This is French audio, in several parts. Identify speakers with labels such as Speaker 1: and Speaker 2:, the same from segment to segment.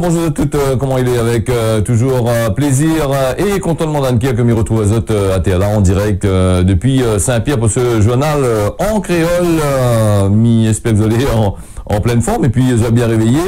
Speaker 1: bonjour à toutes, comment il est avec toujours plaisir et contentement d'Anne-Pierre que m'y retrouve à Zot à Théala en direct depuis Saint-Pierre pour ce journal en créole, mi-espèce en pleine forme et puis je vais bien réveillé.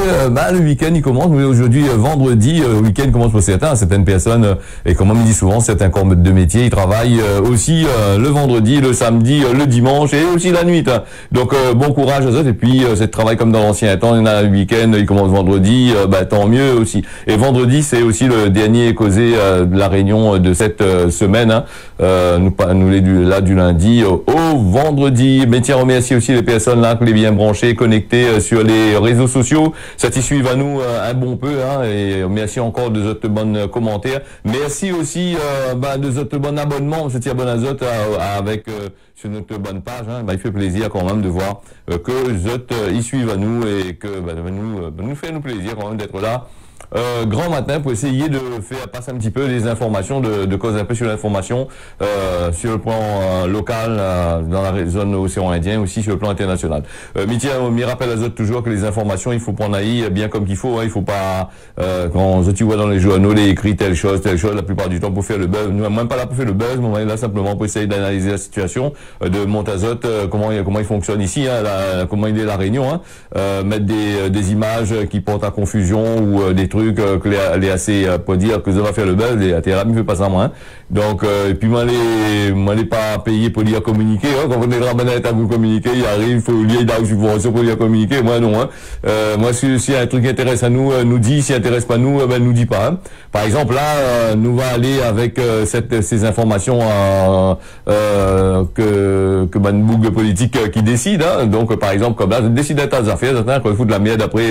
Speaker 1: Le week-end il commence, mais aujourd'hui vendredi, le week-end commence pour certaines personnes et comme on me dit souvent, certains corps de métier, ils travaillent aussi le vendredi, le samedi, le dimanche et aussi la nuit. Donc bon courage à eux et puis c'est travail comme dans l'ancien temps, il y en a le week-end, il commence vendredi, tant mieux aussi. Et vendredi c'est aussi le dernier causé de la réunion de cette semaine. Nous les du lundi au vendredi. Mais tiens, remercie aussi les personnes là qui les bien branchées, connectées sur les réseaux sociaux. Ça t'y suivent à nous un bon peu, et merci encore de votre bonnes commentaires. Merci aussi de votre bon abonnement, c'est abonné à Zot avec sur notre bonne page. Il fait plaisir quand même de voir que Zot y suivent à nous et que nous fait plaisir quand même d'être là. Grand matin pour essayer de faire passer un petit peu les informations, de causer un peu sur l'information sur le plan local dans la zone océan Indien, aussi sur le plan international. Mais rappelle à Zot toujours que les informations, il faut prendre bien comme qu'il faut. Il faut pas quand tu vois dans les journaux les écrits telle chose, la plupart du temps pour faire le buzz. Nous même pas là pour faire le buzz, mais on est là simplement pour essayer d'analyser la situation, de monter à Zot comment il fonctionne ici, comment il est la Réunion, mettre des images qui portent à confusion ou des trucs que les assez pour dire que ça va faire le buzz et à Terra ne fait pas ça moi. Donc et puis moi les pas payé pour lire communiquer, quand on est ramené à vous communiquer, il arrive faut lire des subventions pour lire communiquer, moi non moi si un truc intéresse à nous dit, si intéresse pas nous nous dit pas. Par exemple là nous va aller avec ces informations que une boucle politique qui décide, donc par exemple comme là décide d'être à affaires, quand il faut de la merde après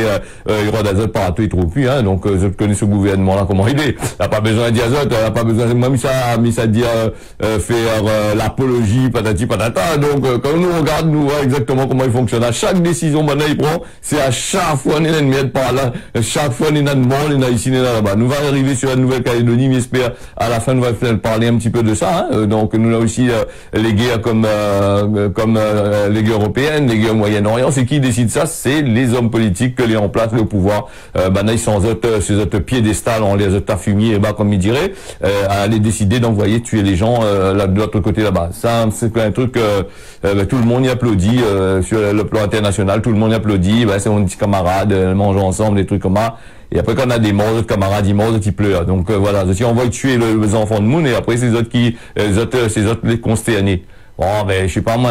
Speaker 1: il y aura des autres partout il trouve plus, donc je connais ce gouvernement là comment il est, il n'a pas besoin de diazote, il n'a pas besoin de même ça dire faire l'apologie patati patata. Donc quand nous regarde nous voit exactement comment il fonctionne. À chaque décision maintenant il prend, c'est à chaque fois on est une merde par là, chaque fois on est dans le monde, on est ici, on est là-bas. Nous va arriver sur la Nouvelle-Calédonie, mais j'espère à la fin nous va parler un petit peu de ça. Donc nous avons aussi les guerres comme les guerres européennes, les guerres au Moyen-Orient. C'est qui décide ça? C'est les hommes politiques que les en place le pouvoir. Ils sont ces autres piédestal, on les autres fumier comme il dirait, à aller décider d'envoyer tuer les gens de l'autre côté là-bas. Ça c'est un truc tout le monde y applaudit sur le plan international, tout le monde y applaudit, c'est mon petit camarade, mange ensemble des trucs comme ça. Et après quand on a des morts, d'autres camarades ils meurent, qui pleurent. Donc voilà, si on va tuer les enfants de monde et après ces autres les consterner. Bon, je sais pas moi,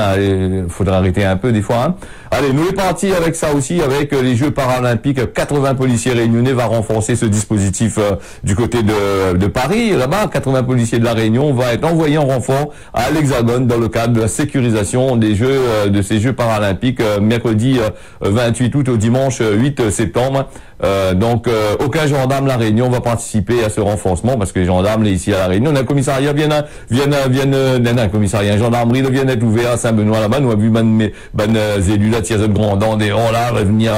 Speaker 1: faudra arrêter un peu des fois. Allez, nous est parti avec ça aussi, avec les Jeux paralympiques. 80 policiers réunionnais va renforcer ce dispositif du côté de Paris. Là-bas, 80 policiers de la Réunion va être envoyés en renfort à l'Hexagone dans le cadre de la sécurisation des Jeux de ces Jeux paralympiques mercredi 28 août au dimanche 8 septembre. Donc aucun gendarme de la Réunion va participer à ce renforcement parce que les gendarmes ici à la Réunion, un commissariat un commissariat, un gendarmerie vient d'être ouvert à Saint-Benoît là-bas. Nous avons vu élus là, tiers de grandant des rangs là, venir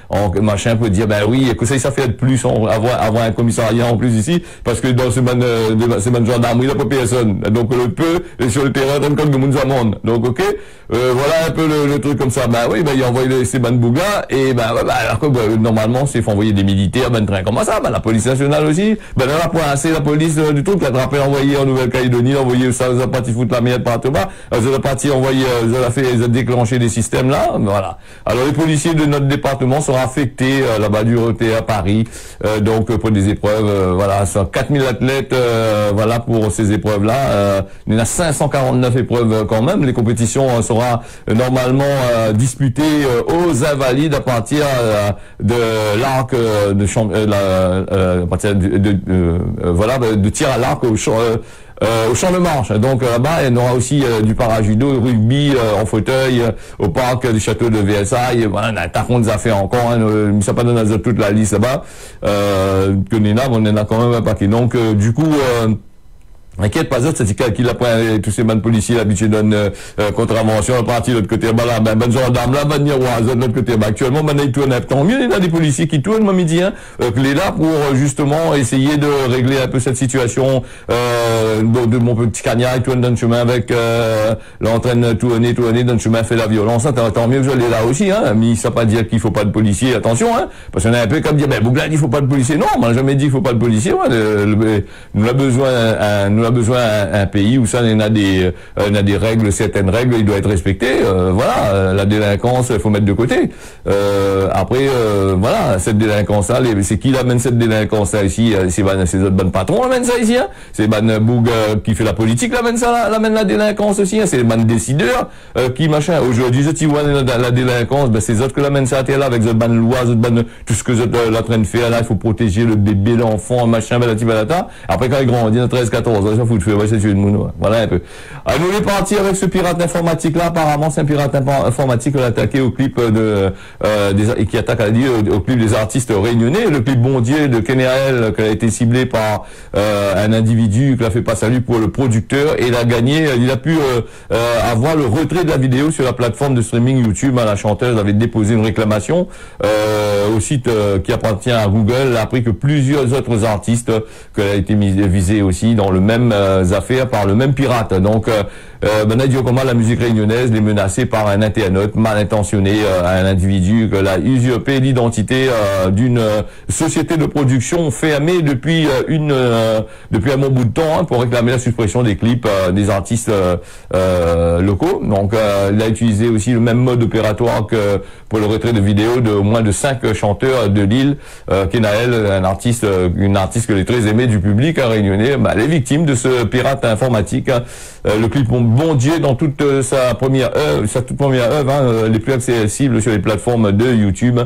Speaker 1: en machin pour dire oui, que ça fait de plus avoir un commissariat en plus ici parce que dans ce gendarmerie il n'y a pas personne. Donc le peu sur le terrain comme le monde amende. Donc ok, voilà un peu le truc comme ça. Il envoie ces bougas et alors que normalement c'est faut envoyer des militaires, train comment ça, la police nationale aussi, là pour c'est la police du truc, la rappel envoyé en Nouvelle-Calédonie, envoyé ça, ça parti foutre la merde partout bas, ça parti envoyer, ça déclencher des systèmes là, voilà. Alors les policiers de notre département seront affectés là-bas du côté à Paris, donc pour des épreuves, voilà, 4000 athlètes, voilà pour ces épreuves là, il y en a 549 épreuves quand même, les compétitions seront normalement disputées aux Invalides à partir de l'arc de tir à l'arc au champ de marche. Donc là-bas, il y aura aussi du parajudo, rugby en fauteuil au parc du château de Versailles. Voilà, on a un tas de affaires encore. Mais ça pas donné toute la liste là-bas. Que on en a quand même un paquet. Donc du coup. Inquiète pas ça, c'est qu'il a pris tous ces bonnes policiers l'habitude donne contravention à partir de l'autre côté. Bah là, ben gendarme là, ben miroir de l'autre côté. Bah actuellement, ben il tourne. Tant mieux, il y a des policiers qui tournent moi midi, hein, qu'il est là pour justement essayer de régler un peu cette situation. De mon petit cagnard, il tourne dans le chemin avec l'entraîne tourner dans le chemin fait la violence. Hein, tant mieux que je l'ai là aussi, hein. Mais ça pas dire qu'il faut pas de policiers. Attention, hein, parce qu'on est un peu comme dire ben Bouglade, il faut pas de policiers. Non, on m'a jamais dit qu'il faut pas de policiers. Ouais, nous a besoin un pays où ça on a des règles, certaines règles, il doit être respecté. Voilà, la délinquance, il faut mettre de côté. Après, voilà, cette délinquance là, c'est qui l'amène cette délinquance là ici? C'est autres bonnes patrons l'amènent ça ici, hein. C'est Ban Boug qui fait la politique l'amène ça, l'amène la délinquance aussi, hein. C'est les ban décideurs qui machin. Aujourd'hui, je dis ouais, la délinquance, ben c'est autres que l'amène ça là avec cette ban loi, tout ce que la train de faire là, il faut protéger le bébé, l'enfant, machin, balati balata. Après quand il grandit, 13-14 ans, ça fout de feu, ouais, c'est une moune, ouais. Voilà un peu. Alors, nous est parti avec ce pirate informatique là, apparemment c'est un pirate informatique qui a attaqué au clip qui attaque au clip des artistes réunionnais, le clip Bon Dieu de Kenael qui a été ciblé par un individu qui l'a fait passer à lui pour le producteur et il a gagné, il a pu avoir le retrait de la vidéo sur la plateforme de streaming YouTube. La chanteuse avait déposé une réclamation au site qui appartient à Google, a appris que plusieurs autres artistes qui a été visés aussi dans le même affaire par le même pirate. Donc Nadio Koma, la musique réunionnaise, les menacée par un internaute mal intentionné, un individu que l'a usurpé l'identité d'une société de production fermée depuis un bon bout de temps, hein, pour réclamer la suppression des clips des artistes locaux. Donc il a utilisé aussi le même mode opératoire que pour le retrait de vidéos de moins de 5 chanteurs de l'île. Kenael, une artiste que les très aimée du public réunionnais, elle est victime de ce pirate informatique. Hein. Le clip Bon Dieu dans toute sa toute première œuvre, hein, les plus accessibles sur les plateformes de YouTube.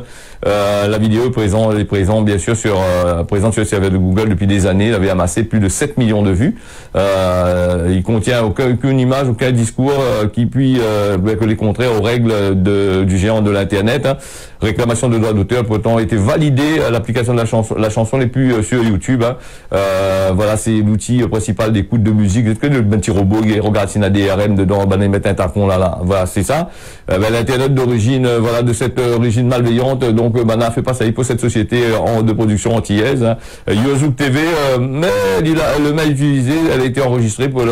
Speaker 1: La vidéo est présent bien sûr sur le serveur de Google depuis des années. Il avait amassé plus de 7 millions de vues. Il contient aucune image, aucun discours qui puisse coller contraire aux règles du géant de l'internet. Hein. Réclamation de droits d'auteur pourtant été validée à l'application de la chanson les plus sur YouTube. Hein. Voilà, c'est l'outil principal d'écoute de musique. C'est que le petit robot qui regarde s'il y a des DRM dedans, il met un tacon là. Voilà, c'est ça. L'internet d'origine, voilà, de cette origine malveillante. Donc, a fait passer pour cette société de production antillaise. Hein. Yozouk TV, mais le mail utilisé, elle a été enregistrée pour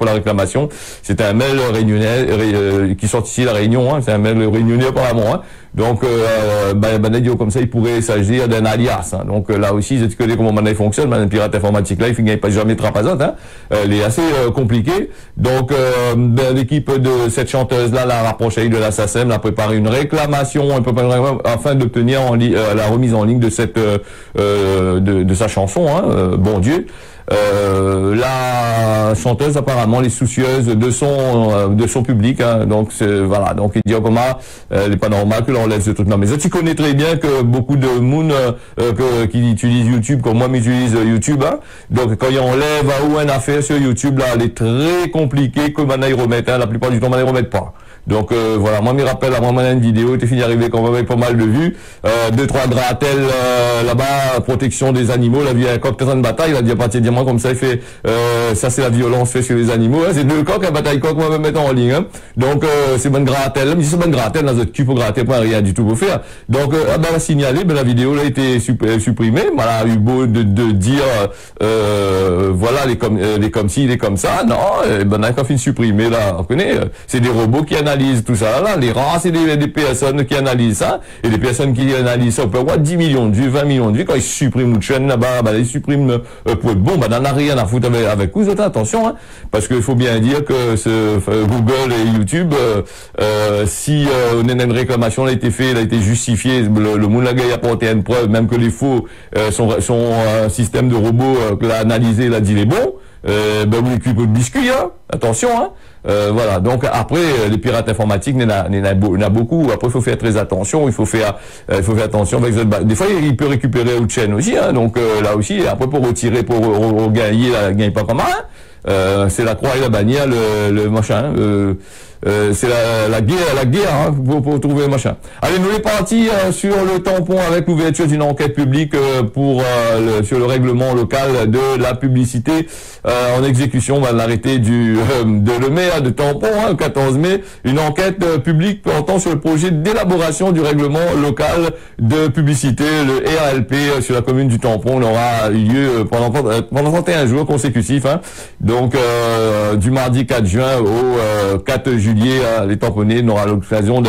Speaker 1: la réclamation. C'est un mail réunionnais qui sort ici de la Réunion. Hein. C'est un mail réunionnais apparemment. Hein. Donc, comme ça, il pourrait s'agir d'un alias. Hein. Donc là aussi, je connais comment Manaï fonctionne. Un pirate informatique là, il finit pas jamais trapazote. Hein. Elle est assez compliquée. Donc, l'équipe de cette chanteuse là l'a rapproché de la SACEM, a préparé une réclamation, afin d'obtenir la remise en ligne de cette de sa chanson. Hein, Bon Dieu. La chanteuse apparemment elle est soucieuse de son public, hein, donc voilà, donc il dit comment il n'est pas normal que l'on laisse ce truc. Non mais tu connais très bien que beaucoup de monde qui utilisent YouTube comme moi m'utilise YouTube, hein, donc quand il enlève ou une affaire sur YouTube là, elle est très compliquée que maintenant ils remettent, hein, la plupart du temps ils remettent pas. Donc voilà, moi me rappelle à moi une vidéo, t'es fini arrivé quand même avec pas mal de vues, 2-3 gratels là-bas, protection des animaux, la vie un coq en bataille, il a dit à partir de moi comme ça il fait ça c'est la violence faite sur les animaux, hein, c'est 2 coqs, un bataille coq, moi me mettre en ligne, hein. Donc c'est bonne gratel, mais c'est bonne gratel, dans votre cul pour gratter pas rien du tout pour faire. Donc elle a signalé, la vidéo là a été supprimée, voilà, a eu beau de dire voilà les comme ci, les comme ça, non, on a quand même supprimé là, on connaît, c'est des robots qui analysent tout ça là, les races et des personnes qui analysent ça, et les personnes qui analysent ça, on peut avoir 10 millions de vues, 20 millions de vues, quand ils suppriment une chaîne là-bas, ils suppriment pour être bon, n'en a rien à foutre avec vous, attention, hein, parce qu'il faut bien dire que Google et YouTube, si une réclamation a été faite, elle a été justifiée, le monde a apporté une preuve, même que les faux, son système de robot l'a analysé, l'a dit les bons, vous l'équipez de biscuits, hein, attention, hein. Voilà, donc après les pirates informatiques, il y en a beaucoup. Après, il faut faire très attention. Il faut faire attention avec des fois il peut récupérer autre chaîne aussi, hein, donc là aussi. Après pour retirer, pour gagner, gagne pas comme ça. C'est la croix et la bannière, le machin. c'est la guerre hein, pour trouver machin. Allez, nous les partis sur le tampon avec l'ouverture d'une enquête publique sur le règlement local de la publicité en exécution de l'arrêté de le maire de Tampon, hein, le 14 mai, une enquête publique portant sur le projet d'élaboration du règlement local de publicité, le RLP, sur la commune du Tampon. Il aura eu lieu pendant 31 jours consécutifs, hein. Donc du mardi 4 juin au 4 juillet, les tamponnés n'aura l'occasion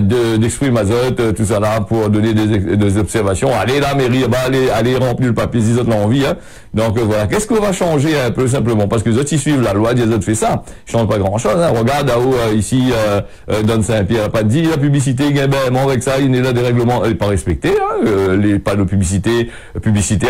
Speaker 1: d'exprimer azote, tout ça là, pour donner des observations. Allez, la mairie, allez remplir le papier, ils ont l'envie, hein. Donc voilà, qu'est-ce qu'on va changer un peu simplement, parce que les autres ils suivent la loi, les autres fait ça, ils changent pas grand chose, hein. Regarde là-haut ici Don Saint-Pierre a pas dit la publicité, avec ça, il est là des règlements, elle est pas respectée, hein. Les panneaux publicité,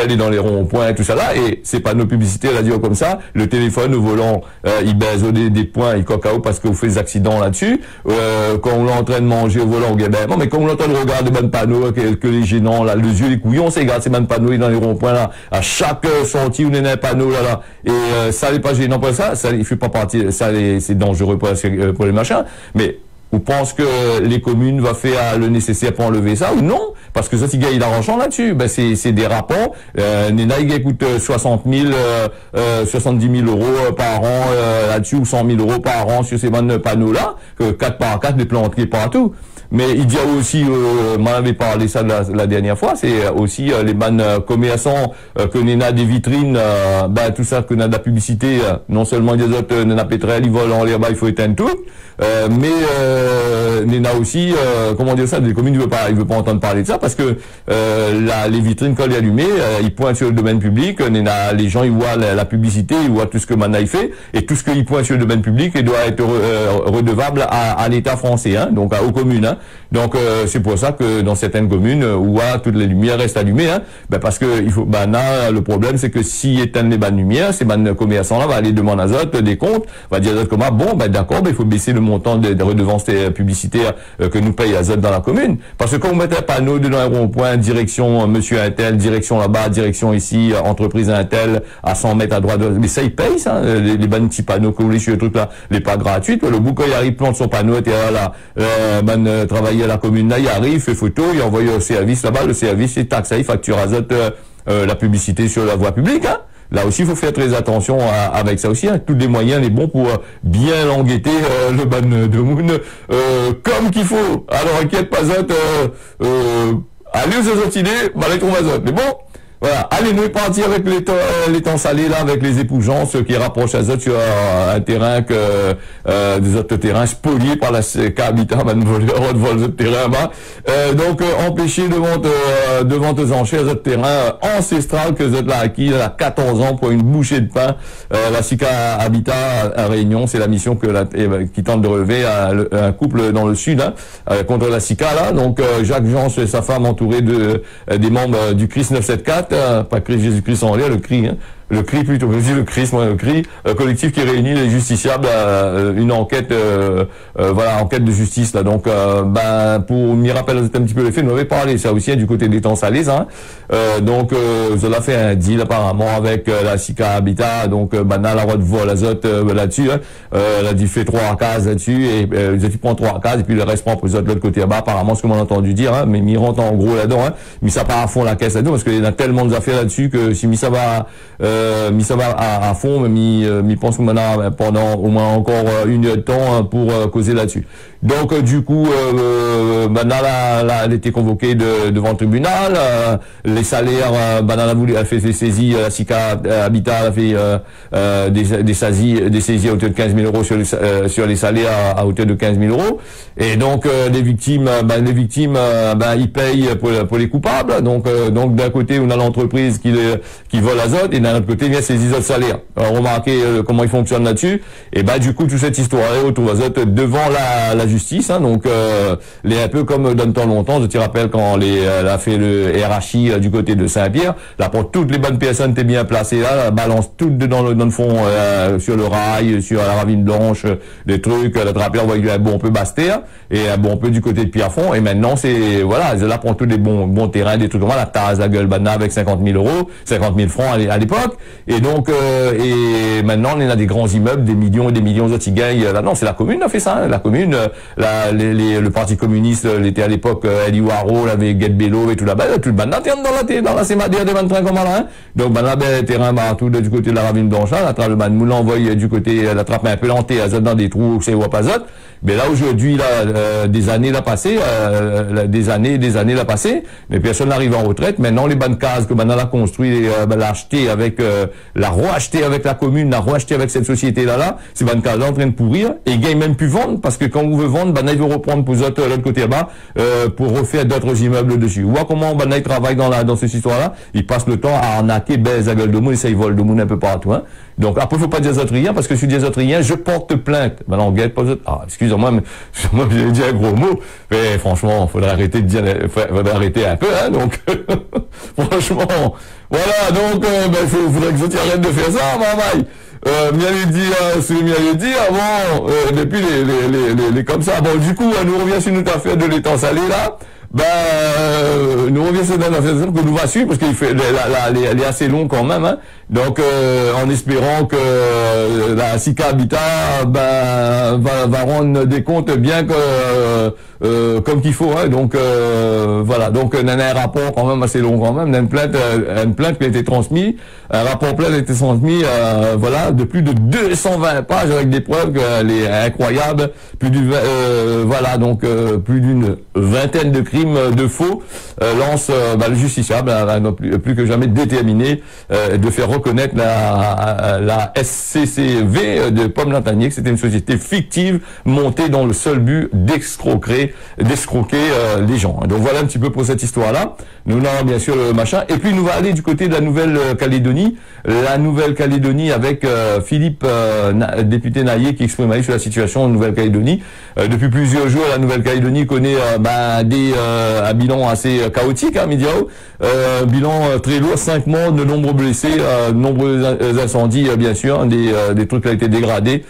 Speaker 1: elle est dans les ronds-points, tout ça là, et ces panneaux publicité, elle a dit comme ça, le téléphone au volant, il baise des points, il coque parce que vous faites des accidents là-dessus, quand on est en train de manger au volant, mais quand on est en train de regarder des panneaux, que les gênants, là, les yeux, les couillons, c'est regarde ces panneaux dans les ronds-points là, à chaque sortie où il y a un panneau là, et ça n'est pas gênant pour ça, il fait pas partie, ça c'est dangereux pour les machins, mais on pense que les communes vont faire le nécessaire pour enlever ça ou non? Parce que ça, il gagne l'argent là-dessus. Ben, c'est des rapports. Nena, il coûte 70 000 euros par an là-dessus, ou 100 000 euros par an sur ces panneaux-là, que 4 par 4, des planteries partout. Mais il y a aussi, m'en avait parlé ça la dernière fois, c'est aussi les commerçants que Nena des vitrines, tout ça, que Nena de la publicité, non seulement des autres, Nena pétrole, ils volent en l'air, il faut éteindre tout. Mais Nena aussi, comment dire ça, des communes, il veut pas entendre parler de ça, parce que les vitrines, quand elles sont allumées, ils pointent sur le domaine public, Nena, les gens, ils voient la publicité, ils voient tout ce que Mana il fait, et tout ce qu'ils pointent sur le domaine public, il doit être redevable à l'État français, hein, donc aux communes, hein. Donc c'est pour ça que dans certaines communes où toutes les lumières restent allumées, hein, parce que le problème c'est que s'ils éteignent les bonnes lumières, ces bonnes commerçants là vont aller demander à Azote des comptes, va dire Azote comment d'accord, il faut baisser le montant des redevances publicitaires que nous paye Azote dans la commune, parce que quand vous mettez un panneau dans un rond-point, direction monsieur Intel, direction là-bas, direction ici, entreprise Intel à 100 mètres à droite, mais ça ils payent ça, les bonnes petits panneaux que vous voulez sur le truc là, les pas gratuits, le bout quand il arrive plante son panneau, et là travailler à la commune là, il arrive, fait photo, il envoie au service là-bas, le service il taxe, il facture Azote la publicité sur la voie publique, hein. Là aussi, il faut faire très attention avec ça aussi, hein. Tous les moyens, les bons pour bien langueter le ban de Moon comme qu'il faut. Alors, inquiète pas Azote, allez aux autres idées, les trouver Azote. Mais bon, voilà, allez, nous partir avec les temps salés là, avec les épousances qui rapprochent Azote sur un terrain des autres terrains spoliés par la CABITA, vol de terrain, donc empêcher de vente aux enchères ce terrain ancestral que Azote l'a acquis à 14 ans pour une bouchée de pain. La SICA Habitat à Réunion, c'est la mission qui tente de relever un couple dans le sud, hein, contre la SICA là. Donc Jacques Jean et sa femme entourés des membres du CRIS 974. Pas Christ Jésus-Christ en l'air, le CRI, hein. Le CRI plutôt, je dis le CRIS, moi, le CRI, collectif qui réunit les justiciables à une enquête, enquête de justice, là. Donc, pour m'y rappeler un petit peu les faits, nous avait parlé, ça aussi, hein, du côté des temps salés, hein. Donc, cela fait un deal, apparemment, avec la SICA Habitat, donc, la route de vol Azote, là-dessus, hein. Elle a dit, fait 3 cases là-dessus, et, tu prends 3 cases, et puis le reste prend pour les autres de l'autre côté là-bas, apparemment, ce que m'en a entendu dire, hein. Mais m'y rentre en gros là-dedans, hein. Mais ça part à fond la caisse là-dedans, parce qu'il y a tellement d'affaires là-dessus que si ça va à fond, mais pense que maintenant pendant au moins encore une heure de temps pour causer là-dessus. Donc du coup, maintenant elle a été convoquée devant le tribunal. Les salaires, elle a fait des saisies, la SICA Habitat a fait des saisies à hauteur de 15 000 euros sur les salaires à hauteur de 15 000 euros. Et donc les victimes, ils payent pour les coupables. Donc d'un côté on a l'entreprise qui vole Azote, et d'un autre côté il y a ces autres salaires. Alors, remarquez comment ils fonctionnent là-dessus. Et du coup toute cette histoire-là retrouve Azote devant la justice justice, hein, donc les un peu comme dans le temps longtemps, je te rappelle quand elle a fait le RHI du côté de Saint-Pierre, là pour toutes les bonnes personnes étaient bien placées là, balance tout dans le fond sur le rail, sur la ravine blanche, des trucs, la trapière, on voit un bon peu Bastia et un bon peu du côté de Pierrefonds, et maintenant c'est voilà, là pour tous des bons terrains, des trucs comme ça, la Taz, la gueule Banna avec 50 000 euros, 50 000 francs à l'époque, et donc et maintenant on a des grands immeubles, des millions et des millions de gagnent. Là non, c'est la commune qui a fait ça, hein. La commune, le parti communiste, était à l'époque Elie Waro, avait Guet Bello et tout là-bas, tout le Banna dans la sémadère des 23 comme là, hein. Donc Banna terrain tout du côté de la ravine blanche, la trappe le Moulin envoie du côté la trappe un peu lentée, dans des trous, c'est Wapazot. Mais là aujourd'hui là des années là passé, des années là passé, mais personne n'arrive en retraite. Maintenant les bonnes cases que Banna a construit, l'a acheté avec l'a racheté avec la commune, l'a racheté avec cette société là, ces bonnes cases là en train de pourrir et ils gagnent même plus vendre parce que quand on veut vendre, Banna il veut reprendre pour l'autre côté là-bas pour refaire d'autres immeubles dessus. Vois comment Banna il travaille dans cette histoire là, il passe le temps à arnaquer baise à gueule de monde et ça il vole de monde un peu partout, hein. Donc après faut pas dire autres rien parce que si je dis autres rien, je porte plainte. Maintenant on guette pas excusez-moi mais j'ai dit un gros mot, mais franchement faudrait arrêter de dire, faudrait arrêter un peu, hein, donc franchement voilà, donc faudrait que je arrête de faire ça, maman. Mieux dire avant depuis les comme ça. Bon du coup nous revient sur notre affaire de l'étang salé là. Nous revient sur une affaire que nous va suivre parce qu'il fait elle est assez long quand même, hein. Donc en espérant que la SICA Habitat va rendre des comptes bien que comme qu'il faut, hein. Donc voilà, donc on a un rapport quand même assez long quand même, on a une plainte qui a été transmise, un rapport plainte a été transmis voilà de plus de 220 pages avec des preuves qu'elle est incroyable, voilà, donc plus d'une vingtaine de crimes de faux lance le justiciable plus que jamais déterminé de faire reconnaître la SCCV de Pomme-Lantanier que c'était une société fictive montée dans le seul but d'escroquer les gens. Donc voilà un petit peu pour cette histoire-là. Nous avons bien sûr le machin. Et puis nous va aller du côté de la Nouvelle-Calédonie. La Nouvelle-Calédonie avec Philippe, député Naillé, qui exprime sur la situation en Nouvelle-Calédonie. Depuis plusieurs jours, la Nouvelle-Calédonie connaît un bilan assez chaotique, hein, Midiao. Bilan très lourd, 5 morts, de nombreux blessés, de nombreux incendies, bien sûr, des trucs qui ont été dégradés.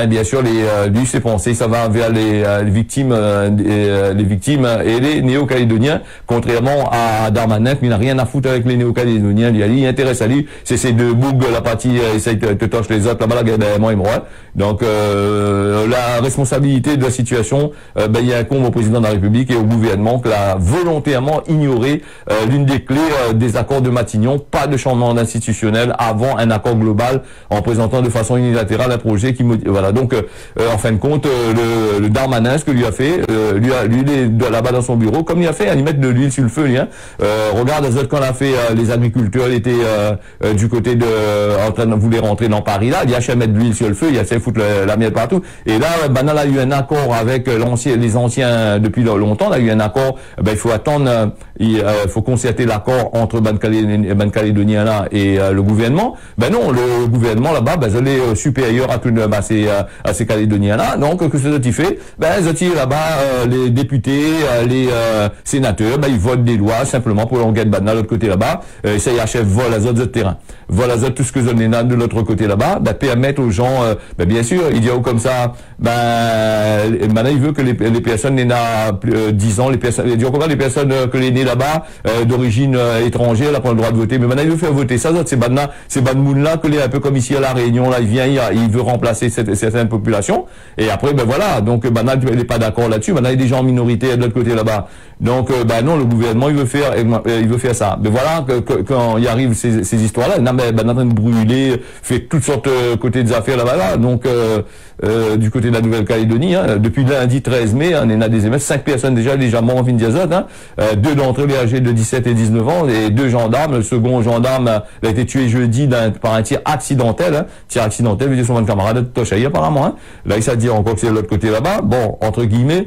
Speaker 1: Bien sûr, lui s'est pensé, ça va vers les victimes et les Néo-Calédoniens, contrairement à Darmanin, qui n'a rien à foutre avec les Néo-Calédoniens. Il intéresse à lui, c'est ces deux bougs, la partie essaye de torcher les autres, là-bas, moi et moi. Donc, la responsabilité de la situation, il y a un incombe au président de la République et au gouvernement qui a volontairement ignoré l'une des clés des accords de Matignon, pas de changement institutionnel avant un accord global en présentant de façon unilatérale un projet qui voilà. Donc en fin de compte le Darmanin, ce que lui a fait, lui est là-bas dans son bureau, comme il a fait, il mettre de l'huile sur le feu, lui, hein. Regarde quand on a fait les agriculteurs, il était du côté de en train de vouloir rentrer dans Paris là, il a mettre de l'huile sur le feu, il a fait foutre la miel partout. Et là Banal a eu un accord avec les anciens depuis longtemps, il a eu un accord, il faut attendre, il faut concerter l'accord entre Ban Calédonien là et le gouvernement. Non, le gouvernement là-bas, il est supérieur à tout à ces Calédoniens là. Donc que ce qu'il fait, là-bas les députés, les sénateurs, ils votent des lois simplement pour l'enquête de l'autre côté là-bas. Ça y achève vol à autres terrains. Vol à tout ce que je n'ai de l'autre côté là-bas, permettre aux gens, bien sûr, il y a comme ça, maintenant il veut que les personnes nées à 10 ans, les personnes que les nés là-bas d'origine étrangère, là, pas le droit de voter, mais maintenant il veut faire voter ça, c'est Ban là que les un peu comme ici à la Réunion, là il vient, il veut remplacer certaines populations, et après voilà, donc maintenant il n'est pas d'accord là-dessus, maintenant il y a des gens en minorité de l'autre côté là-bas, donc non, le gouvernement il veut faire ça, mais voilà quand il arrive ces histoires-là, en train de brûler, fait toutes sortes côté des affaires là-bas, donc du côté de la Nouvelle-Calédonie, hein, depuis lundi 13 mai, on a des émeutes, 5 personnes déjà mortes en fin d'azot, hein, 2 d'entre eux les âgés de 17 et 19 ans, et 2 gendarmes, le second gendarme a été tué jeudi par un tir accidentel, hein, tir accidentel, veut dire son camarade de Tochaï apparemment, hein. Là il s'est dit encore que c'est de l'autre côté là-bas, bon, entre guillemets,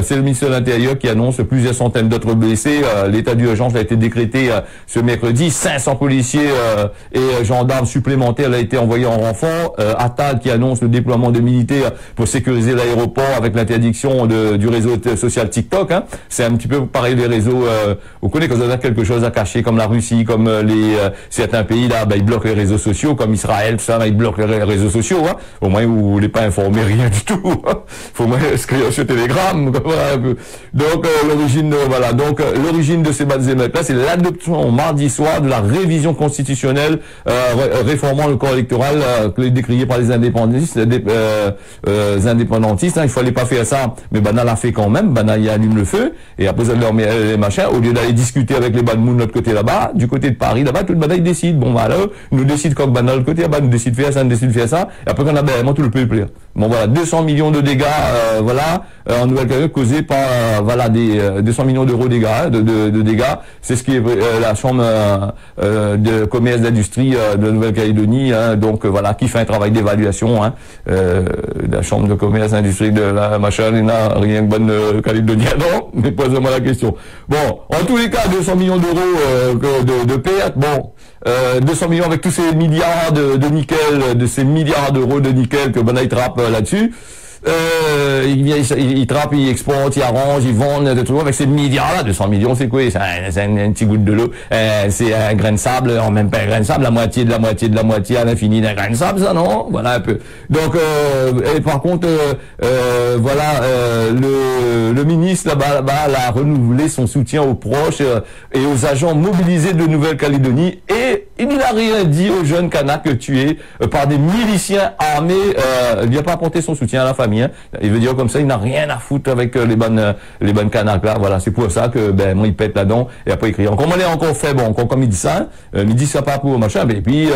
Speaker 1: c'est le ministre de l'Intérieur qui annonce plusieurs centaines d'autres blessés. L'état d'urgence a été décrété ce mercredi. 500 policiers et gendarmes supplémentaires a été envoyé en renfort. Attal qui annonce le déploiement de militaires pour sécuriser l'aéroport avec l'interdiction du réseau social TikTok. Hein. C'est un petit peu pareil des réseaux. Vous connaissez quand on a quelque chose à cacher, comme la Russie, comme certains pays là, ils bloquent les réseaux sociaux, comme Israël, tout ça, ils bloquent les réseaux sociaux. Hein. Au moins vous voulez pas informer rien du tout. Faut moins inscrire sur Telegram. Voilà. Donc l'origine, voilà. Donc l'origine de ces émeutes là, c'est l'adoption mardi soir de la révision constitutionnelle réformant le corps électoral décrié par les indépendantistes. Indépendantistes. Hein. Il fallait pas faire ça, mais Bana l'a fait quand même. Bana il allume le feu et après ça leur met les machins. Au lieu d'aller discuter avec les Badmoun de l'autre côté là-bas, du côté de Paris là-bas, tout le Bana il décide. Bon voilà, nous décide comme Bana de l'autre côté là-bas, nous décide de faire ça, nous décide de faire ça. Et après qu'on a vraiment tout le peuple. Bon voilà, 200 millions de dégâts, voilà, en Nouvelle-Calédonie causés par voilà des 200 millions d'euros dégâts, de dégâts. C'est ce qui est la chambre de commerce d'industrie de Nouvelle-Calédonie, hein, donc voilà, qui fait un travail d'évaluation, hein, la chambre de commerce d'industrie de la machin, il n'a rien que bonne Calédonie, non, mais posez-moi la question. Bon, en tous les cas, 200 millions d'euros de pertes, bon. 200 millions avec tous ces milliards de nickel, de ces milliards d'euros de nickel que Bana trappe là-dessus. Il trappe, il exporte, il arrange, il vend, tout avec ces milliards-là. 200 millions, c'est quoi? C'est un petit goutte de l'eau. C'est un grain de sable, en même pas un grain de sable, la moitié de la moitié de la moitié à l'infini d'un grain de sable, ça, non? Voilà un peu. Donc, et par contre, voilà, le ministre là-bas a renouvelé son soutien aux proches et aux agents mobilisés de Nouvelle-Calédonie, et il n'a rien dit aux jeunes Kanaks tués par des miliciens armés. Il n'a pas apporté son soutien à la famille. Hein. Il veut dire comme ça, il n'a rien à foutre avec les bonnes Kanaks là. Voilà, c'est pour ça que moi il pète là-dedans et après il crie. Encore on est encore fait, bon, encore comme il dit ça, il dit ça pas pour machin, mais puis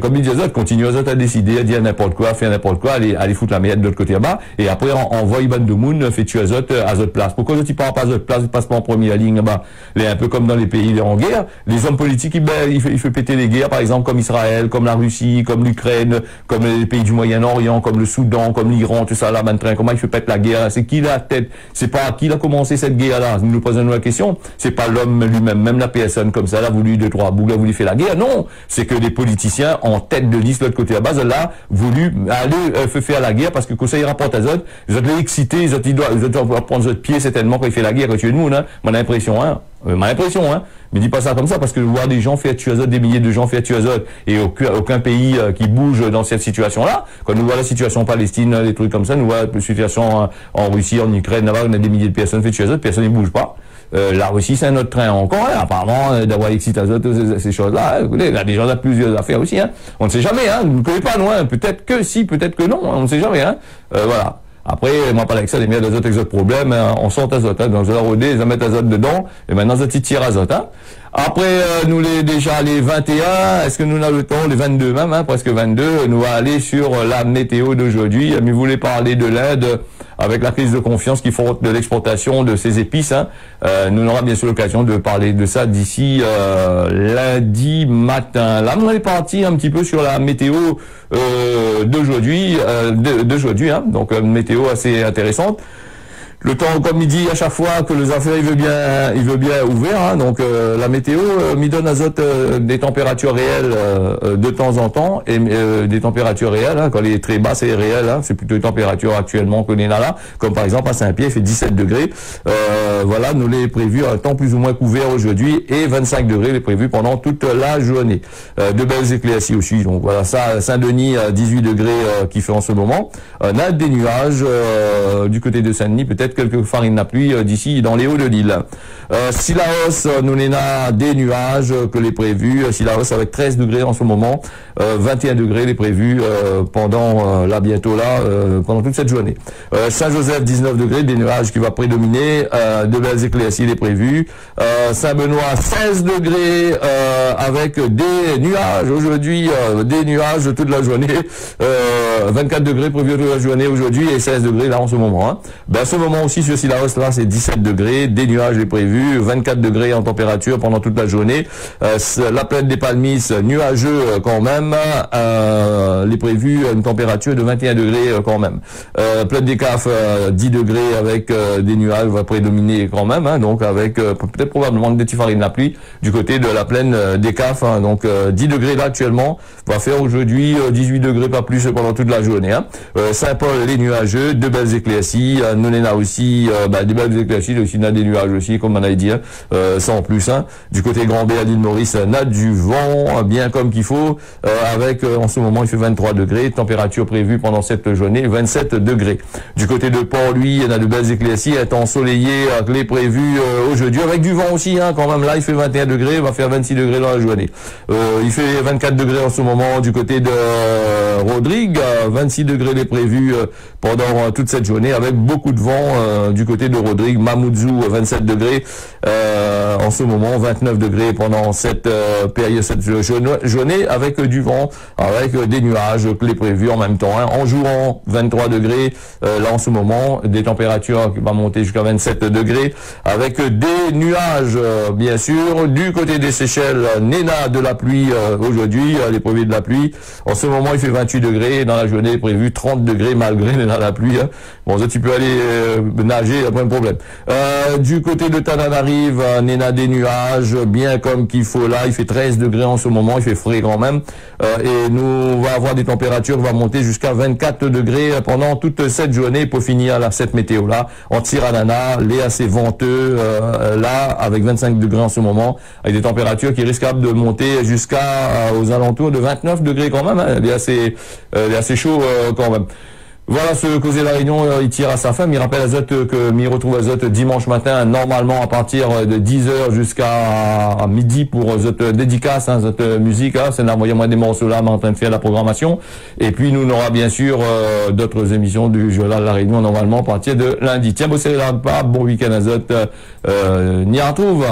Speaker 1: comme il dit aux autres, continue aux autres à décider, à dire n'importe quoi, faire n'importe quoi, aller foutre la merde de l'autre côté là-bas, et après envoie Iban de Moun, fait tuer aux autres à autres place. Pourquoi ils partent pas à autres place, ils passent pas en première ligne là-bas, un peu comme dans les pays en guerre. Les hommes politiques, il fait péter les guerres, par exemple comme Israël, comme la Russie, comme l'Ukraine, comme les pays du Moyen-Orient, comme le Soudan, comme l'Iran, tout ça là, comment il fait péter la guerre? C'est qui la tête? C'est pas qui a commencé cette guerre-là? Nous posons la question. C'est pas l'homme lui-même, même la personne comme ça, là, voulu deux, trois bouts, a voulu faire la guerre. Non. C'est que les politiciens, en tête de liste, de l'autre côté à base, là, voulu aller faire la guerre parce que quand ça y rapporte à eux, ils ont excité, ils doivent prendre votre pied certainement quand il fait la guerre, quand tu es de monde, hein. Mon impression, hein. Mais dis pas ça comme ça, parce que voir des gens faire tuer à des milliers de gens faire tuer à et aucun pays qui bouge dans cette situation-là. Quand nous voit la situation en Palestine, des trucs comme ça, nous voit la situation en Russie, en Ukraine, là-bas, on a des milliers de personnes fait tuer à personne ne bouge pas. La Russie, c'est un autre train encore, hein, apparemment, d'avoir excité à ces choses-là. Hein. Écoutez, il y a des gens qui ont plusieurs affaires aussi, hein. On ne sait jamais, hein. Vous ne connaissez pas loin. Peut-être que si, peut-être que non. Hein. On ne sait jamais, hein. Voilà. Après, moi, pas avec ça, les miens d'azote avec d'autres problèmes, hein, on sort azote, hein, donc je leur rodé, ils mettent azote dedans, et maintenant, ça tire azote, hein. Après, nous déjà les 21, est-ce que nous avons le temps, les 22 même, hein, presque 22, nous allons aller sur la météo d'aujourd'hui. Mais vous voulez parler de l'Inde, avec la crise de confiance qui font de l'exportation de ces épices, hein. Nous aurons bien sûr l'occasion de parler de ça d'ici lundi matin. Là, on est parti un petit peu sur la météo d'aujourd'hui, hein, donc une météo assez intéressante. Le temps, comme il dit à chaque fois que les affaires, il veut bien ouvert, hein, donc la météo m'y donne azote des températures réelles de temps en temps, et des températures réelles, hein, quand elle est très basse c'est réel, hein, c'est plutôt les températures actuellement qu'on est là, comme par exemple à Saint-Pierre, il fait 17 degrés, voilà, nous l'avons prévu un temps plus ou moins couvert aujourd'hui, et 25 degrés les prévu pendant toute la journée. De belles éclaircies aussi, donc voilà, ça, Saint-Denis, 18 degrés qui fait en ce moment, on a des nuages du côté de Saint-Denis, peut-être quelques farines à pluie d'ici dans les hauts de l'île. Sillaos, nous n'avons des nuages que les prévus. Sillaos avec 13 degrés en ce moment, 21 degrés les prévus pendant là bientôt là pendant toute cette journée. Saint-Joseph 19 degrés, des nuages qui va prédominer, de belles éclaircies les prévus. Saint-Benoît 16 degrés avec des nuages aujourd'hui, des nuages toute la journée. 24 degrés prévus toute la journée aujourd'hui et 16 degrés là en ce moment. Hein. Ben, à ce moment vent aussi sur Sillaos, là c'est 17 degrés, des nuages est prévu, 24 degrés en température pendant toute la journée. La plaine des Palmis, nuageux quand même, les prévu une température de 21 degrés quand même. Plaine des Cafes, 10 degrés avec des nuages va prédominer quand même, hein, donc avec peut-être probablement des petits farines de la pluie du côté de la plaine des Cafes, hein, donc 10 degrés là actuellement, va faire aujourd'hui 18 degrés pas plus pendant toute la journée. Hein. Saint-Paul, les nuageux, de belles éclaircies, nous on a aussi des belles éclaircies, aussi on a des nuages aussi comme on a dit, sans plus. Hein. Du côté Grand B à l'île Maurice, on a du vent bien comme qu'il faut, avec en ce moment il fait 23 degrés, température prévue pendant cette journée 27 degrés. Du côté de Port, lui, on a de belles éclaircies, est ensoleillé, les prévues aujourd'hui, avec du vent aussi, hein, quand même là il fait 21 degrés, va faire 26 degrés dans la journée. Il fait 24 degrés en ce moment du côté de Rodrigue, 26 degrés les prévus pendant toute cette journée, avec beaucoup de vent du côté de Rodrigue. Mamoudzou, 27 degrés en ce moment, 29 degrés pendant cette période, cette journée, avec du vent, avec des nuages, les prévus en même temps. Hein. En jouant 23 degrés, là en ce moment, des températures qui vont monter jusqu'à 27 degrés, avec des nuages, bien sûr. Du côté des Seychelles, Néna de la pluie aujourd'hui, les prévus de la pluie. En ce moment, il fait 28 degrés, dans la journée prévue 30 degrés malgré la pluie. Hein. Bon, ça, tu peux aller nager, pas de problème. Du côté de Tananarive, Néna des nuages, bien comme qu'il faut là, il fait 13 degrés en ce moment, il fait frais quand même. Et nous, on va avoir des températures qui vont monter jusqu'à 24 degrés pendant toute cette journée pour finir là, cette météo-là. En Tsiranana, les assez venteux, là, avec 25 degrés en ce moment, avec des températures qui risquent de monter jusqu'à aux alentours de 29 degrés quand même. Hein. Il est assez chaud quand même. Voilà, ce Causer la Réunion, il tire à sa fin. Il rappelle Azot que m'y retrouve Azot dimanche matin, normalement à partir de 10h jusqu'à midi pour Azot dédicace, hein, Azot musique. Hein, c'est envoyé moi des morceaux là, mais en train de faire la programmation. Et puis nous, on aura bien sûr d'autres émissions du Journal La Réunion normalement à partir de lundi. Tiens, bossez là, pas bon week-end Azot. N'y retrouve.